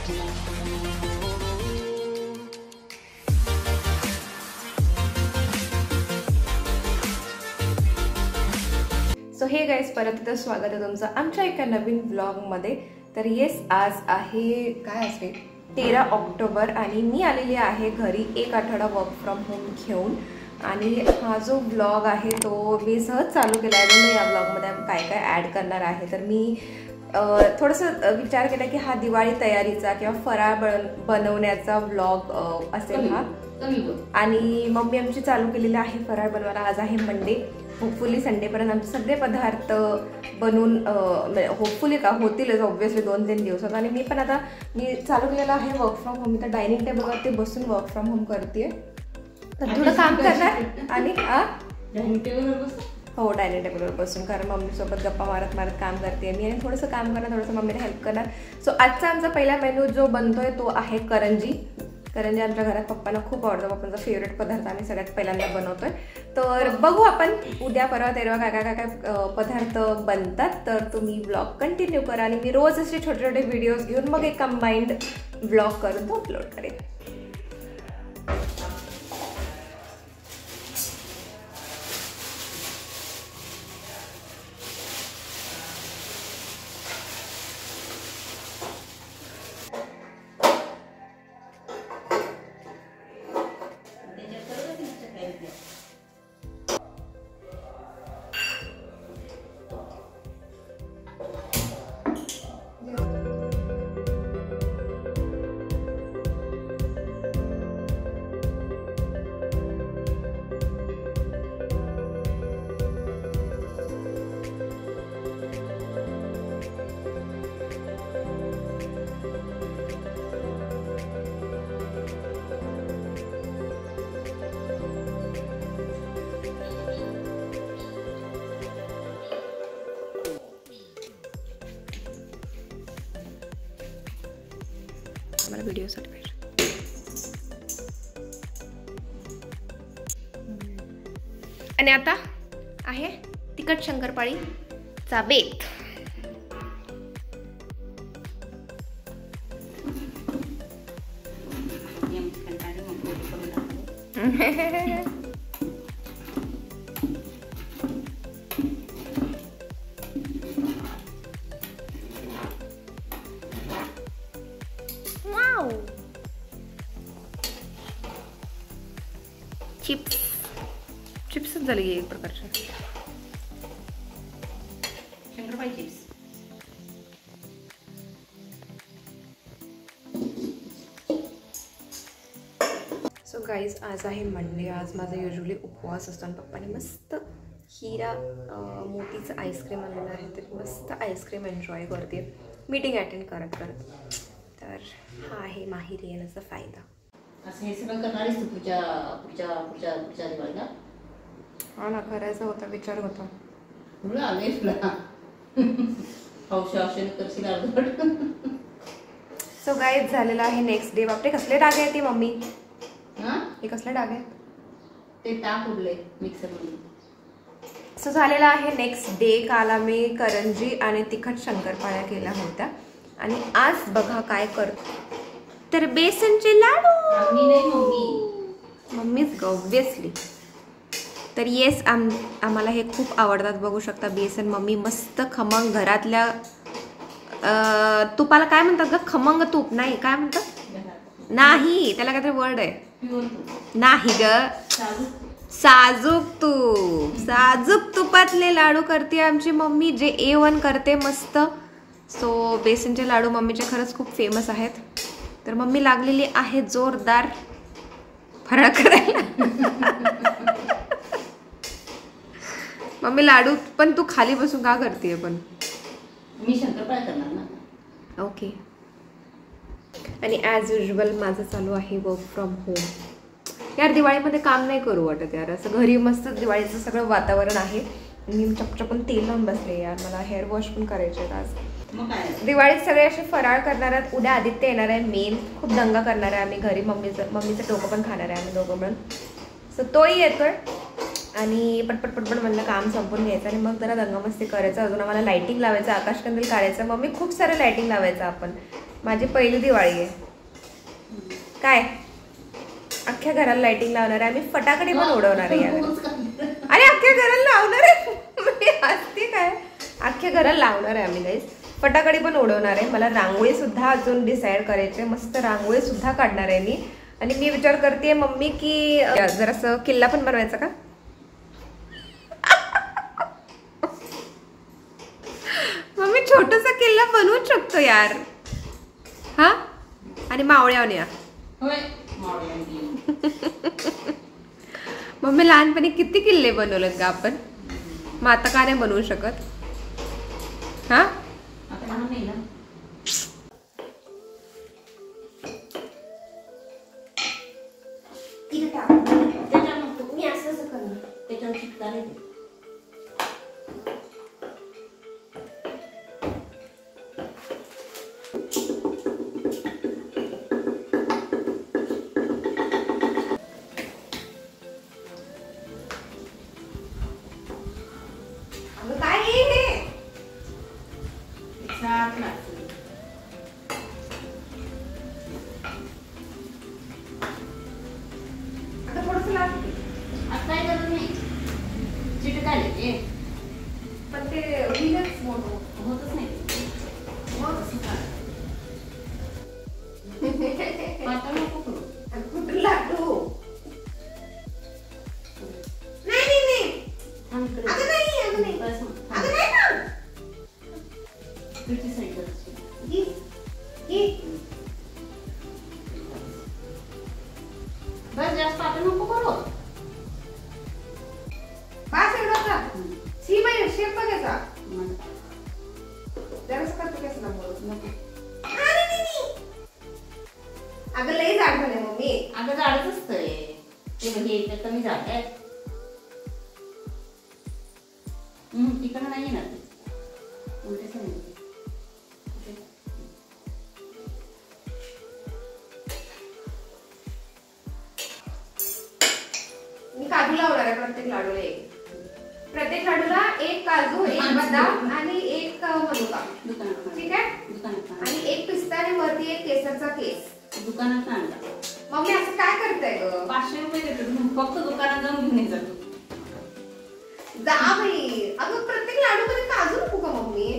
So hey guys, परत एकदा स्वागत आहे तुमचं आमच्या एका नवीन व्लॉगमध्ये। तर येस, आज आहे काय असते 13 ऑक्टोबर आणि मी आलेली आहे घरी एक आठवडा वर्क फ्रॉम होम घेऊन। आणि हा जो व्लॉग आहे तो मी सहज चालू केला आहे। मी या व्लॉगमध्ये काय काय ॲड करणार आहे तर मी थोडंसं विचार केला की हा दिवाळी तयारीचा किंवा फराळ बनवण्याचा व्लॉग असेल हा। आणि मम्मी आमची चालू केलेली आहे फराळ बनवायला। आज आहे मंडे, होपफुली संडेपर्यंत आमचे सगळे पदार्थ बनवून होपफुली का होतीलच ऑब्व्हियसली 2-3 दिवसात। आणि मी पण आता चालू केलेलं आहे वर्क फ्रॉम होम। मी तर डायनिंग टेबलवरती बसून वर्क फ्रॉम होम करते, तर थोडं काम करणार आणि डायनिंग टेबलवर बसून हो डायनिंग टेबलवर बसून, कारण मम्मीसोबत गप्पा मारत मारत काम करते मी आणि थोडंसं काम करणार, थोडंसं मम्मीने हेल्प करणार। सो आजचा आमचा पहिला मेनू जो बनतोय तो आहे करंजी। करंजी आमच्या घरात पप्पांना खूप आवडतं, पप्पांचा फेवरेट पदार्थ आम्ही सगळ्यात पहिल्यांदा बनवतोय। तर बघू आपण उद्या परवा तेरवा काय पदार्थ बनतात। तर तुम्ही ब्लॉग कंटिन्यू करा आणि मी रोज असे छोटे छोटे व्हिडिओज घेऊन मग एक कंबाईंड ब्लॉग करून तो अपलोड करेन। मला व्हिडिओसाठी पाहिजे। आणि आता आहे तिखट शंकरपाळीचा बेत। चिप्सच झाली एक प्रकारचे शंकरपाळी चिप्स। सो गाईज, आज आहे मंडे। आज माझा युजली उपवास असतो आणि पप्पाने मस्त हिरा मोतीचं आईस्क्रीम आणलेलं आहे, तर मस्त आईस्क्रीम एन्जॉय करते मीटिंग अटेंड करत करत। तर हा आहे माहेरी येण्याचा फायदा। असं हे सगळं करणारच तू पुढच्या दिवाळीला? हा ना, करायचा होता, विचार होता। तुला आले तुला औषध करशील अर्धवट। सो गाईज, झालेला आहे नेक्स्ट डे। बापरे, कसले डाग आहेत ती मम्मी? हे कसले डाग आहेत? ते टाक उरले मिक्सरमध्ये। सो झालेला आहे नेक्स्ट डे। काल आम्ही करंजी आणि तिखट शंकरपाळ्या केल्या होत्या आणि आज बघा काय करतो, तर बेसनचे लाडू। आम्ही नाही, मम्मी। मम्मीच ऑब्व्हियसली। तर येस, आम्हाला हे खूप आवडतात, बघू शकता बेसन। मम्मी मस्त खमंग घरातल्या तुपाला काय म्हणतात ग? खमंग तूप नाही, काय म्हणतात? नाही, त्याला काहीतरी वर्ड आहे। नाही ग, साजूक तुपातले लाडू करते आमची मम्मी, जे A1 करते मस्त। सो बेसनचे लाडू मम्मीचे खरंच खूप फेमस आहेत। तर मम्मी लागलेली आहे जोरदार फराळ करायला। मम्मी लाडू पण तू खाली बसून का करते? पण मी शंकरपाळ्या करणार ना। ओके। आणि ॲज युजल माझं चालू आहे वर्क फ्रॉम होम। यार, दिवाळीमध्ये काम नाही करू वाटत यार, असं घरी मस्त दिवाळीचं सगळं वातावरण आहे। मी चपचपून तेल लावून बसले यार, मला हेअर वॉश पण करायचे आज। दिवाळीत सगळे असे फराळ करणार आहेत। उद्या आदित्य येणार आहे, मेन खूप दंगा करणार आहे आम्ही घरी। मम्मीचं डोकं पण खाणार आहे आम्ही दोघं मिळून। सो तोही येतोय आणि पटपट म्हणलं काम संपून घ्यायचं आणि मग जरा दंगामस्ती करायचं। अजून आम्हाला लाइटिंग लावायचं, आकाशकंदील काढायचं। मम्मी खूप सारं लाइटिंग लावायचं आपण, माझी पहिली दिवाळी आहे. काय अख्ख्या घराला लाइटिंग लावणार आहे आम्ही, फटाकडे पण उडवणार आहे. अरे अख्ख्या घराला लावणार आहे मी हसते काय, अख्ख्या घराला लावणार आहे आम्ही गाईस, फटाकडे पण उडवणार आहे. मला रांगोळी सुद्धा अजून डिसाईड करायचे, मस्त रांगोळी सुद्धा काढणार आहे मी. आणि मी विचार करते मम्मी की जरासं किल्ला पण बनवायचा का. मम्मी छोटासा किल्ला बनवू शकतो यार. हा आणि मावळ्यावर या. मम्मी लहानपणी किती किल्ले बनवलेत का आपण, मग आता का नाही बनवू शकत. हा मी असं करणार त्याच्यावर शिकता नाही. पण ते होतच नाही. कुठं लाडू बस जास्त पातळ नको करू. बास एवढं का सी बाई शेप बघायचा जरास करतो कसं ना बोल. अगं लई जाड झाले मम्मी. अगं जाडच असतंय ते, म्हणजे इथे कमी जाड आहे. तिकडं नाही ना उलटे सांगितले. मी काजू लावणार आहे प्रत्येक लाडूला एक. प्रत्येक लाडूला एक काजू, एक बदाम आणि एक मनुका. ठीक आहे. आणि एक पिस्ता आणि वरती एक केसरचा केस. दुकानात आणला. मम्मी असं काय करताय ग. 500 रुपये देतो फक्त दुकानात जाऊन घेऊन जातो. जा बाई. अगं प्रत्येक लाडू मध्ये काजू नको का मम्मी.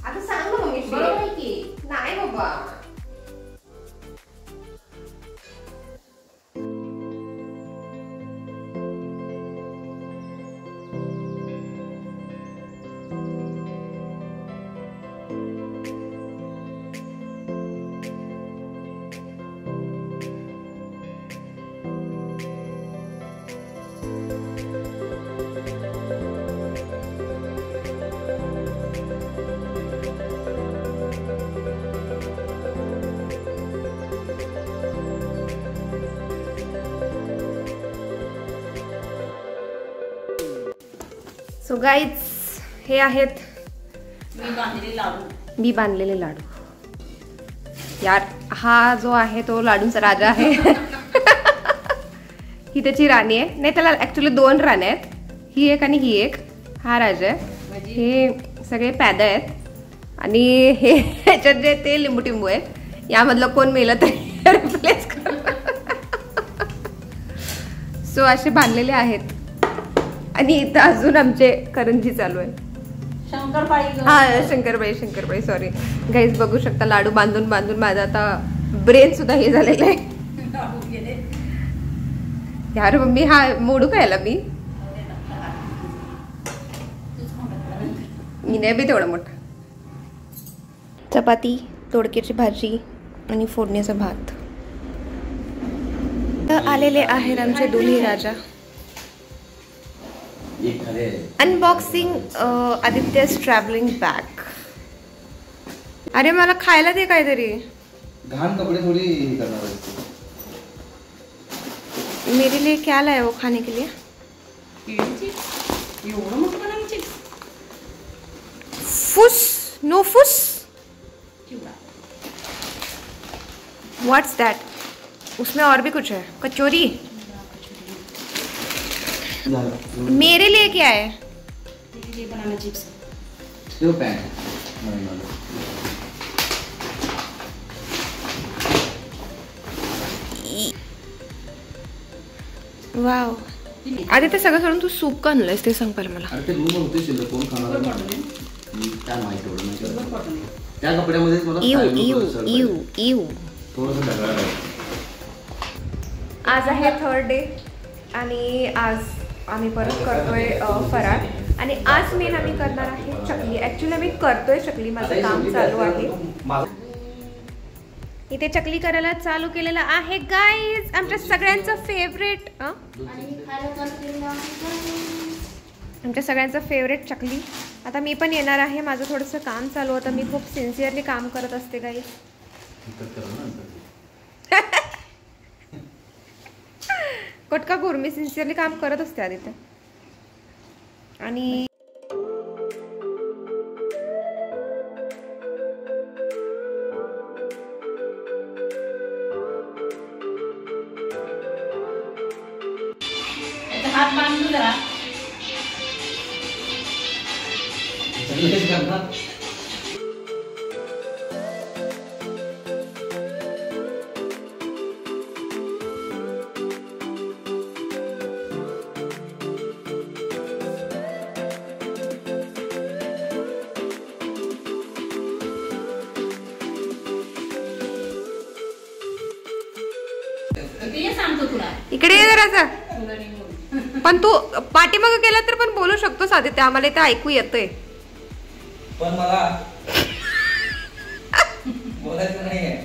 आता सांग ना मम्मी. बरोबर आहे की नाही बाबा. सो गाईज हे आहेत मी बांधलेले लाडू. यार हा जो आहे तो लाडूंचा राजा आहे. ही त्याची राणी आहे. नाही त्याला ऍक्च्युली 2 राण्या आहेत, ही एक आणि ही एक. हा राजा आहे. हे सगळे पॅदा आहेत आणि हे ह्याच्यात जे ते लिंबू टिंबू आहेत. यामधलं कोण मेलं तरी रिप्लेस कर. सो असे बांधलेले आहेत. आणि इथं अजून आमचे करंजी चालू आहे. हा शंकरबाई सॉरी गाईज बघू शकता. लाडू बांधून बांधून माझा आता ब्रेन सुद्धा हे झालेलं आहे यार. मम्मी हा मोडू खायला मी नाही बी तेवढा मोठा. चपाती, दोडक्याची भाजी आणि फोडणीचा भात. आलेले आहेत आमचे दोन्ही राजा. Unboxing Aditya's travelling bag. अरे मला खायला दे काहीतरी. घाण कपड़े थोड़ी करना है. मेरे लिए क्या लाया वो खाने के लिए? फुस नो फुस. What's that? उसमें और भी कुछ है. कचौरी. मेरे लिए क्या है? ये बनाना चिप्स. यो पैन. वाव. आधी ते सगळं सोडून तू सूप का आणलंयस ते सांग पहिलं मला. अरे ते रूम होते शिल्लक कोण खाणार आहे? काय माहिती एवढं नाही. त्या कपड्यामध्येच मला इव थोडंसं ढगाळ आहे. आज आहे 3rd डे आणि आज आम्ही परत करतोय फराळ. आणि आज मेन आम्ही करणार आहे चकली. ॲक्च्युली आम्ही करतोय चकली. माझं काम चालू आहे. इथे चकली करायला चालू केलेलं आहे गाईज. आमच्या सगळ्यांचं फेवरेट चकली. आता मी पण येणार आहे. माझं थोडंसं काम चालू होतं. मी खूप सिन्सिअरली काम करत असते गाईज. कोटका गुर मी सिन्सिअरली काम करत असते आधी ते. आणि हात बांधू जरा. सांगतो तुला इकडे ये जरासा. पण तू पाठीमाग गेला तर पण बोलू शकतो साधे. ते आम्हाला इथे ऐकू येतंय. पण मला बोलायचं नाहीये.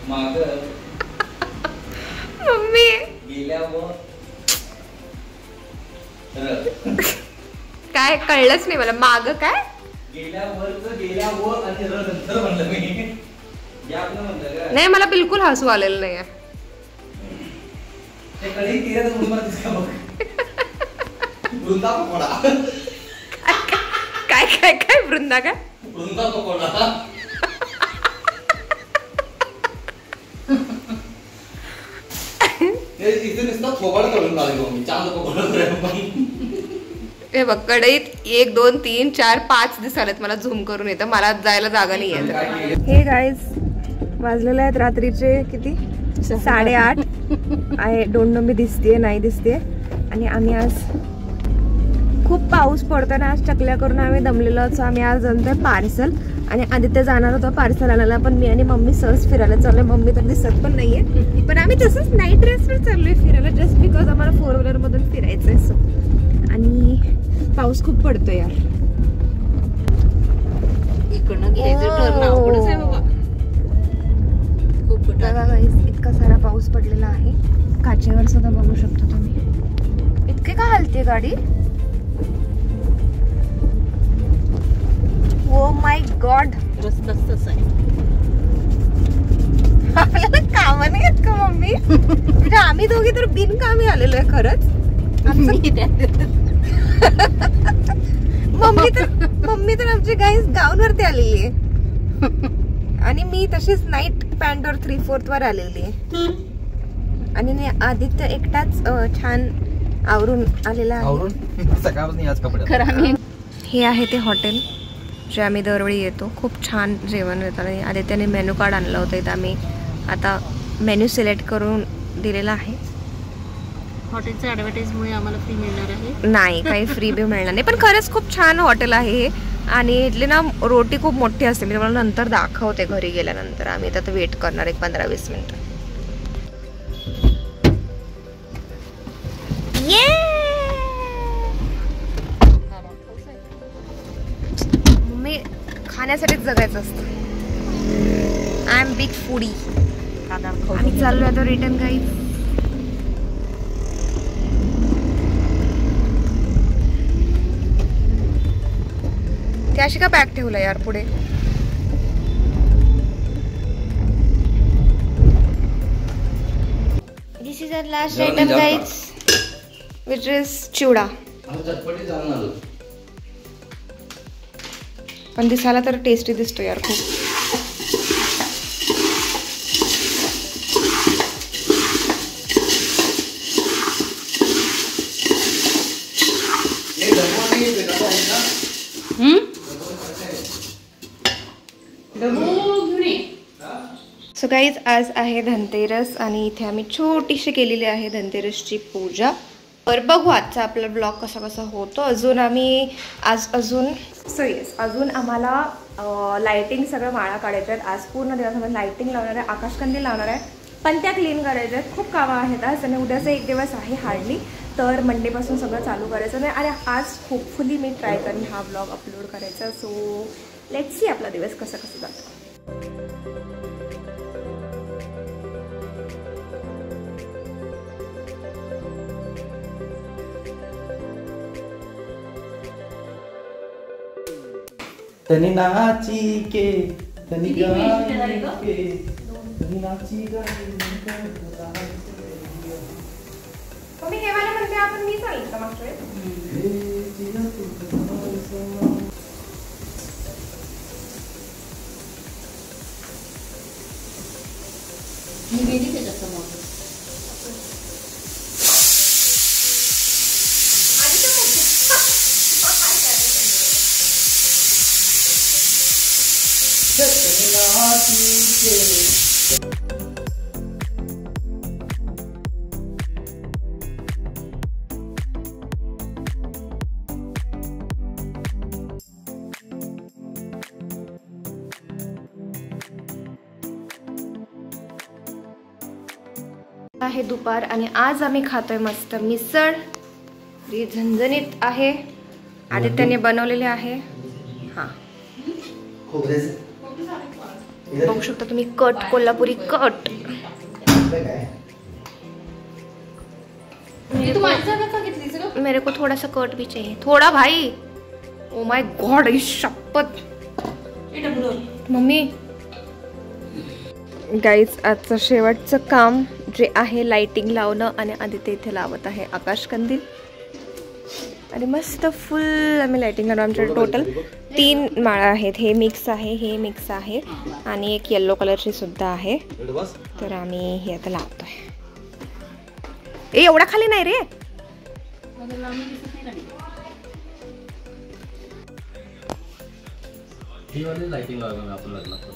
माग मम्मी गेल्यावर काय कळलंच नाही मला. माग काय गेल्यावर आणि नंतर म्हणलं मी. नाही मला बिलकुल हसू आलेलं नाहीये. काय काय काय वृंदा काय हे बघ कढईत 1 2 3 4 5 दिसालेत. मला झूम करून येतं. मला जायला जागा नाही आहे. हे गाईज वाजलेले आहेत रात्रीचे किती 8:30 आहे. डोंट नो मी दिसतेय नाही दिसते. आणि आम्ही आज खूप पाऊस पडतो ना. आज चकल्या करून आम्ही दमलेलो आहोत. आम्ही आज आणतोय पार्सल. आणि आदित्य जाणार होता पार्सल आणायला. पण मी आणि मम्मी सहज फिरायला चाललोय. मम्मी तर दिसत पण नाहीये. पण आम्ही तसंच नाईट ड्रेसवर चाललोय फिरायला. जस्ट बिकॉज आम्हाला 4 व्हीलर मधून फिरायचंय. सो आणि पाऊस खूप पडतोय यार. इकडनं घ्यायचं टर्न अवघडच आहे बाबा. खूप इतका सारा पाऊस पडलेला आहे. काचेवर सुद्धा बघू शकतो तुम्ही. इतके का हलते गाडी. Oh my God. रस्ताच तसा आहे. आपल्याला काम नाही आहेत का मम्मी. म्हणजे आम्ही दोघी तर बिनकामी आलेलो आहे खरंच. मम्मी तर आमची गाईस गाऊनवरती आलेली आहे. आणि मी तशीच नाईट पॅन्टवर 3/4 वर आलेली आहे. आणि आदित्य एकटाच छान आवरून आलेला आहे. हे आहे ते हॉटेल जे आम्ही दरवेळी येतो. खूप छान जेवण येतं. आणि आदित्यने मेनू कार्ड आणलं होतं. इथं आम्ही आता मेन्यू सिलेक्ट करून दिलेला आहे. हॉटेलच्या ॲडव्हर्टाईजमुळे आम्हाला फ्री मिळणार आहे. नाही काही फ्री बी मिळणार नाही. पण खरंच खूप छान हॉटेल आहे हे. आणि इथली ना रोटी खूप मोठी असते. मी तुम्हाला नंतर दाखवते घरी गेल्यानंतर. आम्ही इथं वेट करणार 15-20 मिनिटं. मी खाण्यासाठीच जगायचं असतं. I am big foodie. आम्ही चाललोय आता रिटर्न गाईज. त्याशी का बॅग ठेवला यार पुढे? This is our last item guys, which is chivda. पण दिसायला तर टेस्टी दिसतो यार खूप. सो गाईज आज आहे धनतेरस आणि इथे आम्ही छोटीशी केलेली आहे धनतेरसची पूजा. तर बघू आजचा आपला ब्लॉग कसा कसा होतो. अजून आम्हाला लाइटिंग सगळं माळा काढायचं आहेत. आज पूर्ण दिवसामध्ये लाइटिंग लावणार आहे, आकाशकंदील लावणार आहे, पण त्या क्लीन करायच्या आहेत. खूप कामं आहेत आज आणि उद्याचा एक दिवस आहे हार्डली. तर मंडेपासून सगळं चालू करायचं नाही आणि आज होपफुली मी ट्राय करेन हा ब्लॉग अपलोड करायचा. सो लेट्स सी आपला दिवस कसं कसं जातो. तनी नाची के तनी गाई के तनी नाची गाई. मी हे वाला म्हणते आपण मी सांगितलं मागच्या आहे दुपार आणि आज आम्ही खातोय मस्त मिसळ. ही झणझणीत आहे, आदित्याने बनवलेले आहे. हा बघू शकता तुम्ही, कट कोल्हापुरी कट. मेरे को थोड़ा सा कट भी चाहिए, थोड़ा भाई. ओ माय गॉड, ही शपथ मम्मी. गाईज आजचं शेवटचं काम जे आहे लाइटिंग लावणं आणि आदित्य इथे लावत आहे आकाशकंदील. आणि मस्त फुल आम्ही लाइटिंग लावणार. आमच्याकडे टोटल 3 माळा आहेत. हे मिक्स आहे, हे मिक्स आहे आणि एक येल्लो कलरची सुद्धा आहे. तर आम्ही हे आता लावतोय. एवढा खाली नाही रे. ही वाली लाइटिंग लावणार आपण लग्नात.